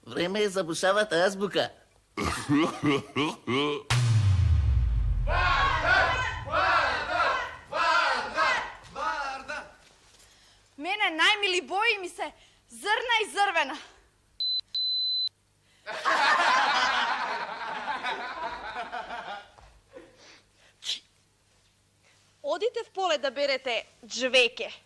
Време е за бушавата азбука. Мене најмили бои ми се зрна и зрвена. Одите в поле да берете джвеке.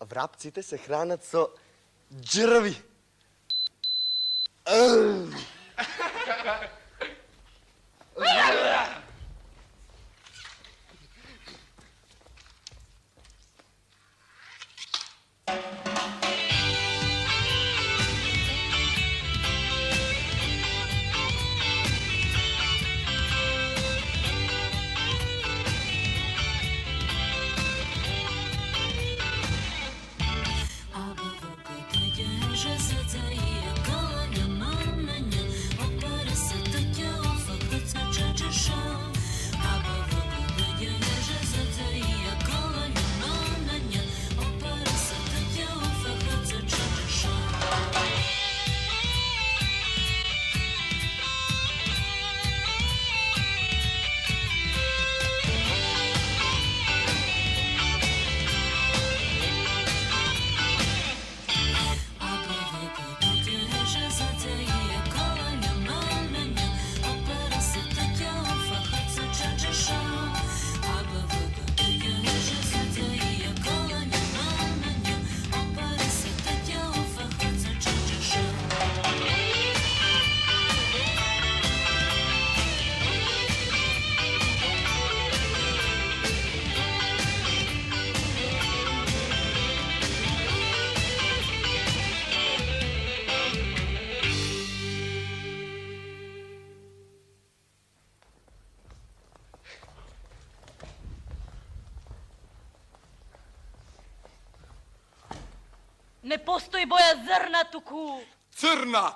Врапците се хранат со джрви. Не постои боја зрна туку. Црна!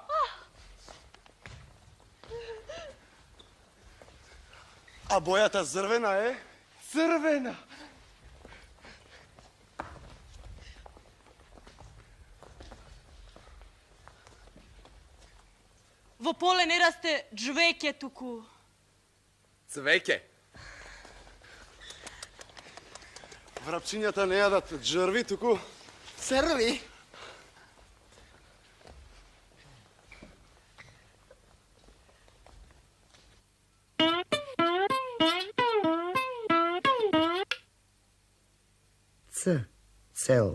А бојата зрвена е црвена. Во поле не расте джвеке туку. Цвеќе. Врапчињата не јадат джрви, туку црви. Цел.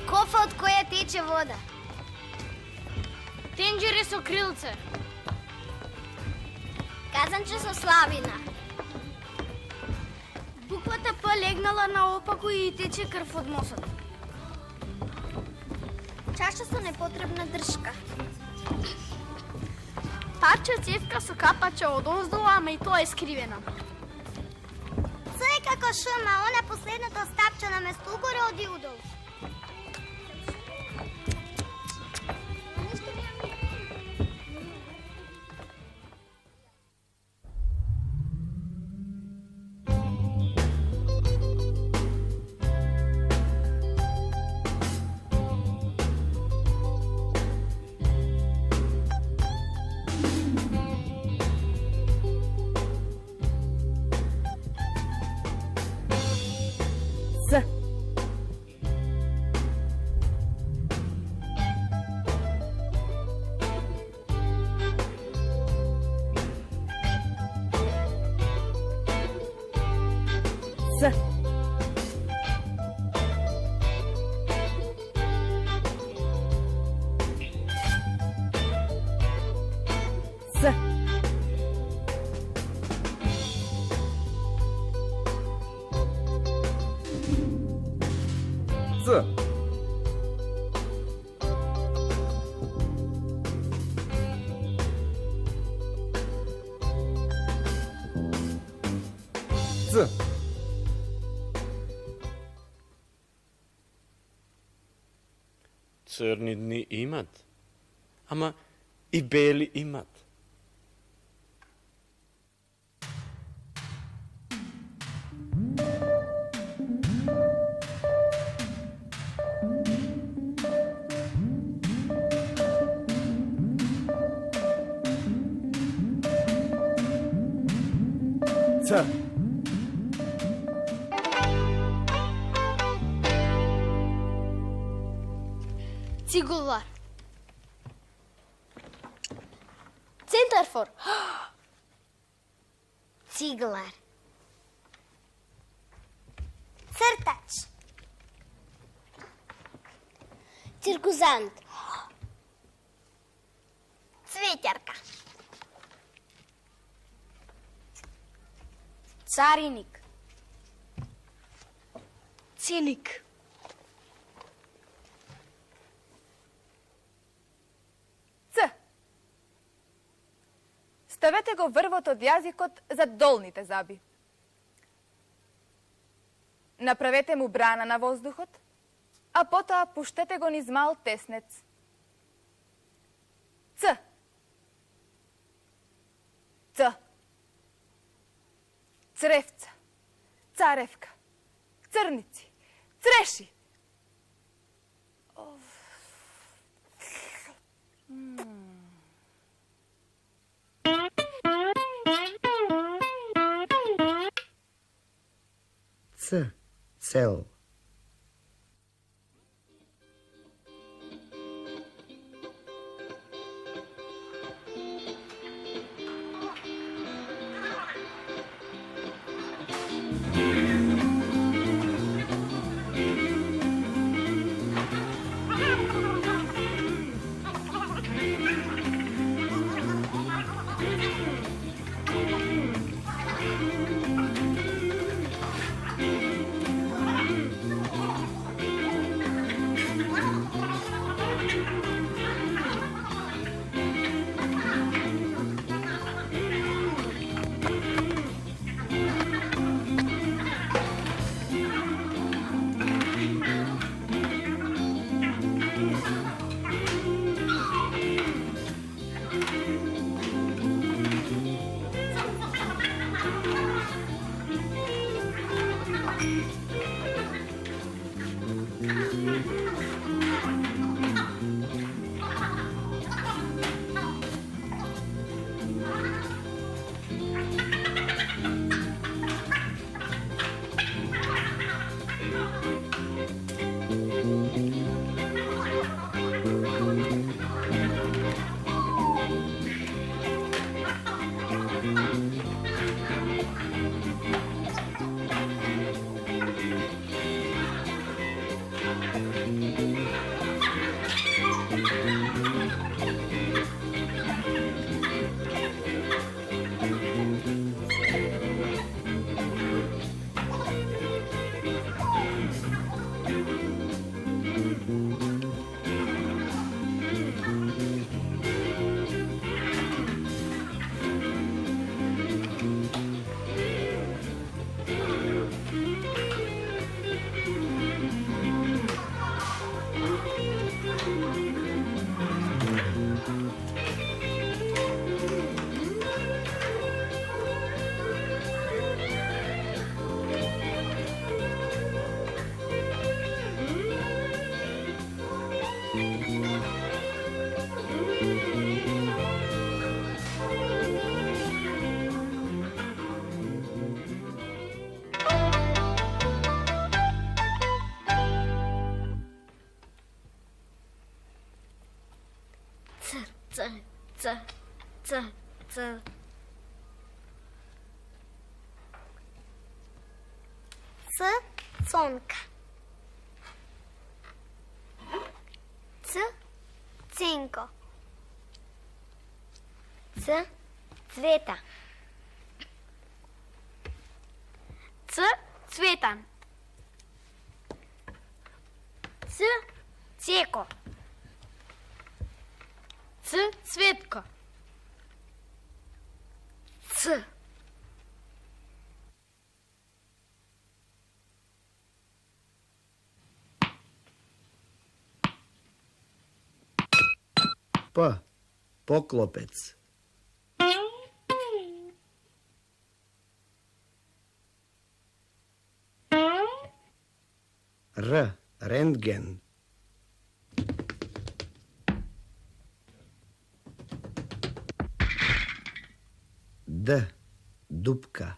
Кофа од која тече вода. Тенџери со крилце. Казанче со славина. Буквата П легнала наопаку и тече крв од носот. Чаша со непотребна дршка. Парче цевка со капаче од оздолу, ама и тоа е скривена. Ц е како Ш, ма она последното стапче на место угоре оди удолу. Црни дни имат, ама и бели имат. C. Цигулар. Центарфор. Ciglар. Crtač. Циркузант. Cvetjarka. Цариник. Циник. Ц. Ставете го врвот од јазикот за долните заби. Направете му брана на воздухот, а потоа пуштете го низ мал теснец. Ц. Ц. Цревца. Царевка. Црници. Цреши. C. Cel. Conka. Cinko. Cveta. Цветан. Ceko. Цветко. P. Poklopec. R. Rentgen. D. Dupka.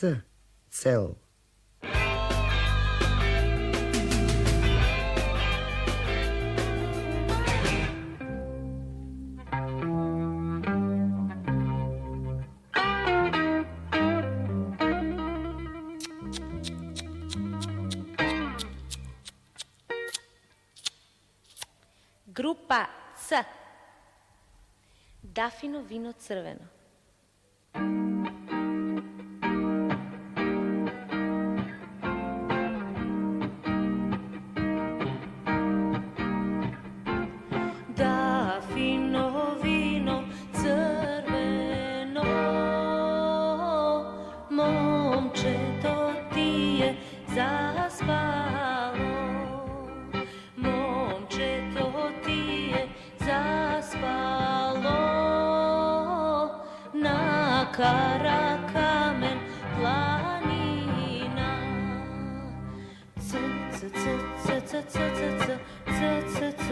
Ц. Цел. Група Ц. Дафино вино црвено. Дафино вино црвено, момчето ти е заспало. Момчето ти е заспало на Каракамен планина. Ц, ц, ц, ц, ц, ц, ц, ц, ц,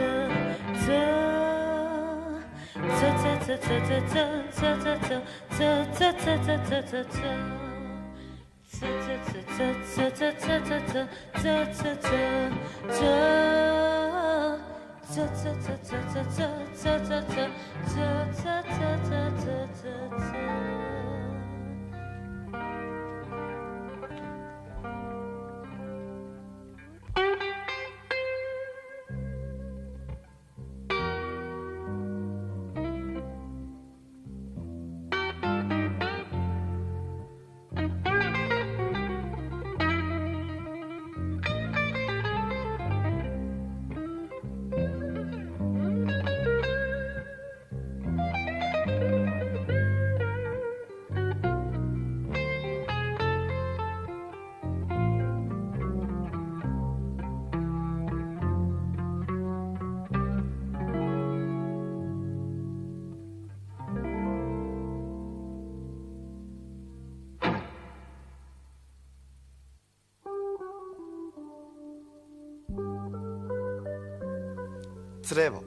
Црево.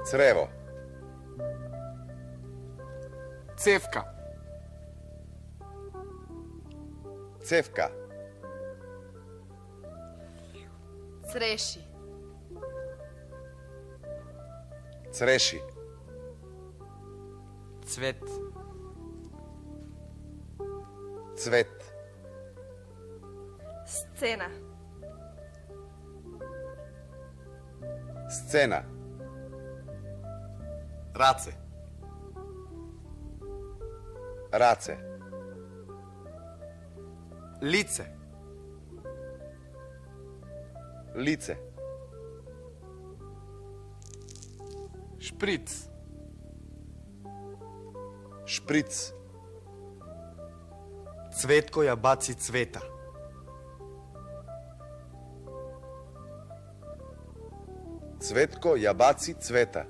Црево. Цевка. Цевка. Цреши. Цреши. Цвет. Цвет. Сцена. Сцена. Раце. Раце. Лице. Лице. Шприц. Шприц. Цветко ја баци цвета. Цветко ја баци цвета.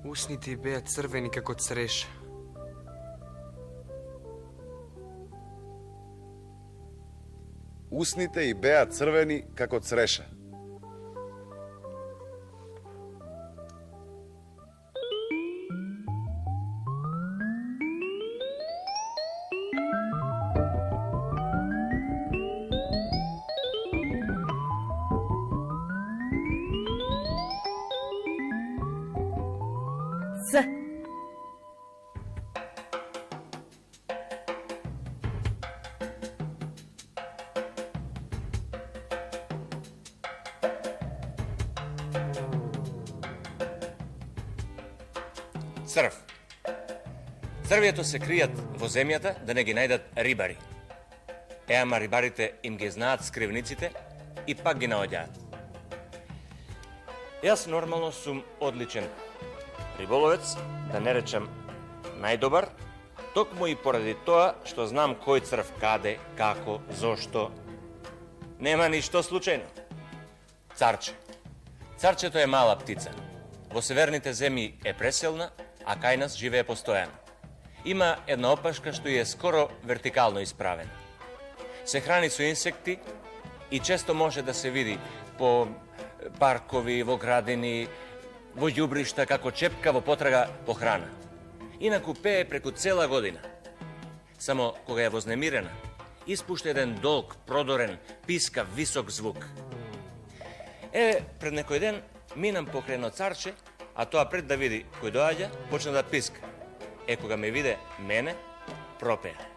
Усните ѝ беа црвени како цреша. Усните ѝ беа црвени како цреша. Ц. Црв. Црвието се кријат во земјата да не ги најдат рибари. Ама рибарите им ги знаат скривниците и пак ги наоѓаат. Јас нормално сум одличен риболовец, да не речем најдобар, токму и поради тоа што знам кој црв каде, како, зошто. Нема ништо случајно. Царче. Царчето е мала птица. Во северните земји е преселна, а кај нас живее постојано. Има една опашка што е скоро вертикално исправена. Се храни со инсекти и често може да се види по паркови, во градини, во ѓубришта како чепка во потрага по храна. Инаку пее преку цела година. Само кога е вознемирена, испушта еден долг, продорен, пискав, висок звук. Пред некој ден минам покрај едно царче, а тоа пред да види кој доаѓа, почна да писка. Кога ме виде мене, пропеа.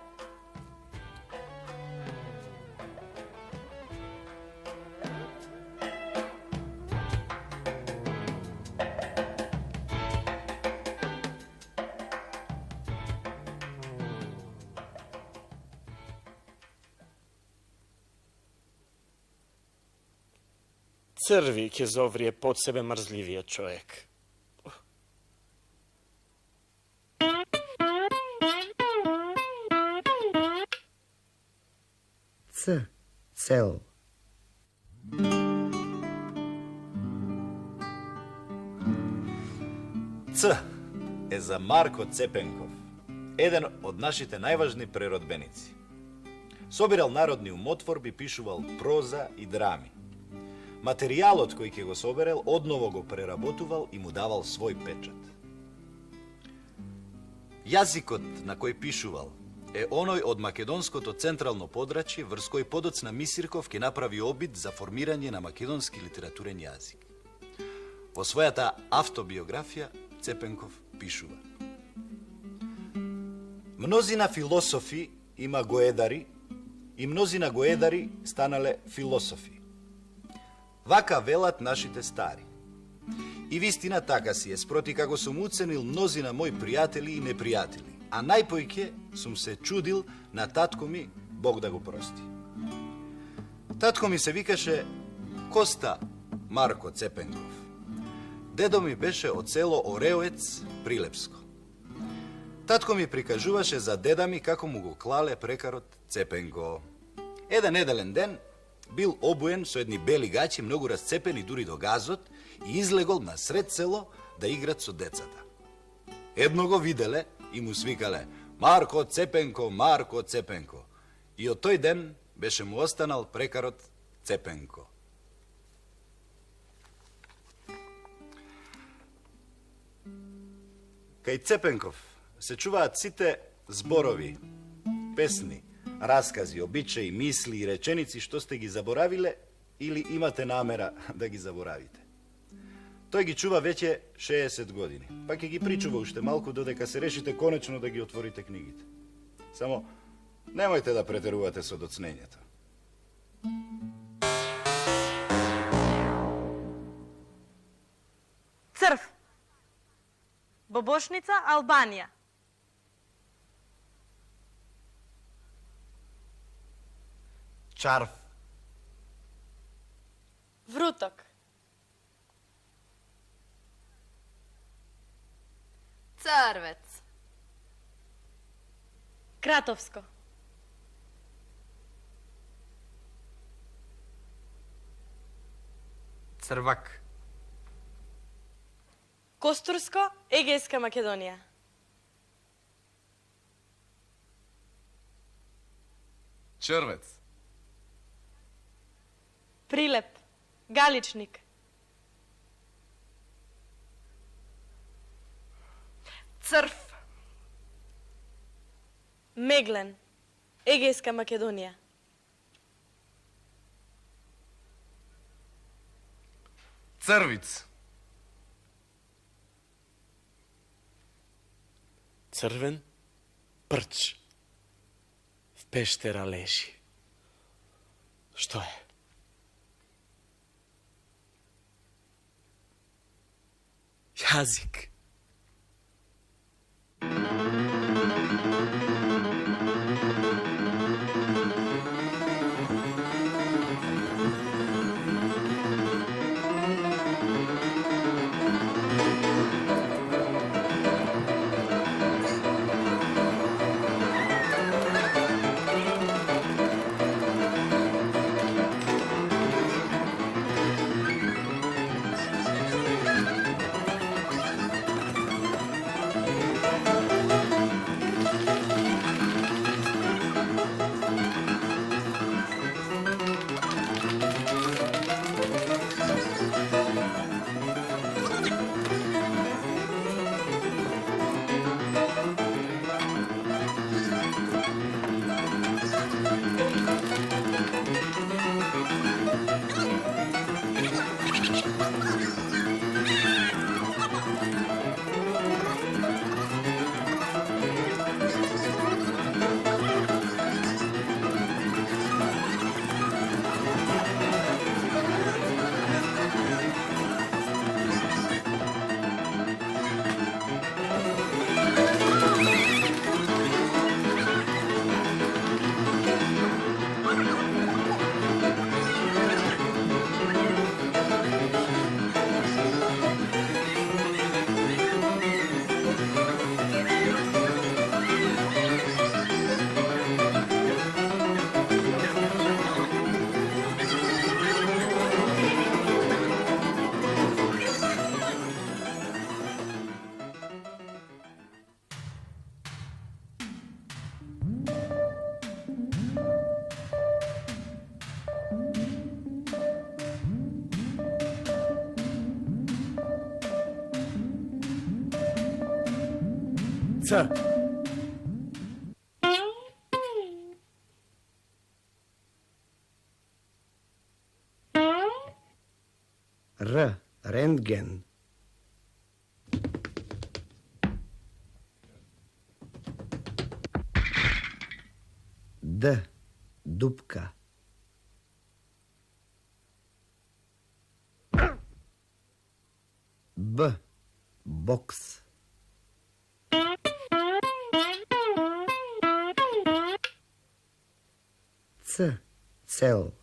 Црви ќе зоврие под себе мрзливиот човек. Цел. Ц е за Марко Цепенков, еден од нашите најважни преродбеници. Собирал народни умотворби, пишувал проза и драми. Материјалот кој ќе го соберал, одново го преработувал и му давал свој печат. Јазикот на кој пишувал е оној од македонското централно подрачје врз кој подоцна Мисирков ќе направи обид за формирање на македонски литературен јазик. Во својата автобиографија Цепенков пишува: Мнозина философи има гоедари и мнозина гоедари станале философи. Вака велат нашите стари. И вистина така си е, спроти како сум уценил мнозина мои пријатели и непријатели, а најпојќе сум се чудил на татко ми, Бог да го прости. Татко ми се викаше Коста Марко Цепенков. Дедо ми беше од село Ореоец, Прилепско. Татко ми прикажуваше за деда ми како му го клале прекарот Цепенко. Еден неделен ден бил обуен со едни бели гачи, многу расцепени дури до газот, и излегол на сред село да играт со децата. Едно го виделе и му свикале: Марко Цепенко, Марко Цепенко. И од тој ден беше му останал прекарот Цепенко. Кај Цепенков се чуваат сите зборови, песни, раскази, обичаи, мисли и реченици што сте ги заборавиле или имате намера да ги заборавите. Тој ги чува веќе 60 години, па ќе ги причува уште малку додека се решите конечно да ги отворите книгите. Само немојте да претерувате со доцнењето. Црв. Бобошница, Албанија. Чарф. Вруток. Црвец. Кратовско. Црвак. Костурско, Егејска Македонија. Чрвец. Прилеп, Галичник. Црв. Меглен, Егејска Македонија. Црвиц. Црвен прч в пештера лежи. Што е? Јазик. Ц. Р. Рентген. Д. Дупка. Б. Бокс. Ц. Цел.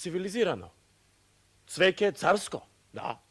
Цивилизирано. Цвеќе царско, да.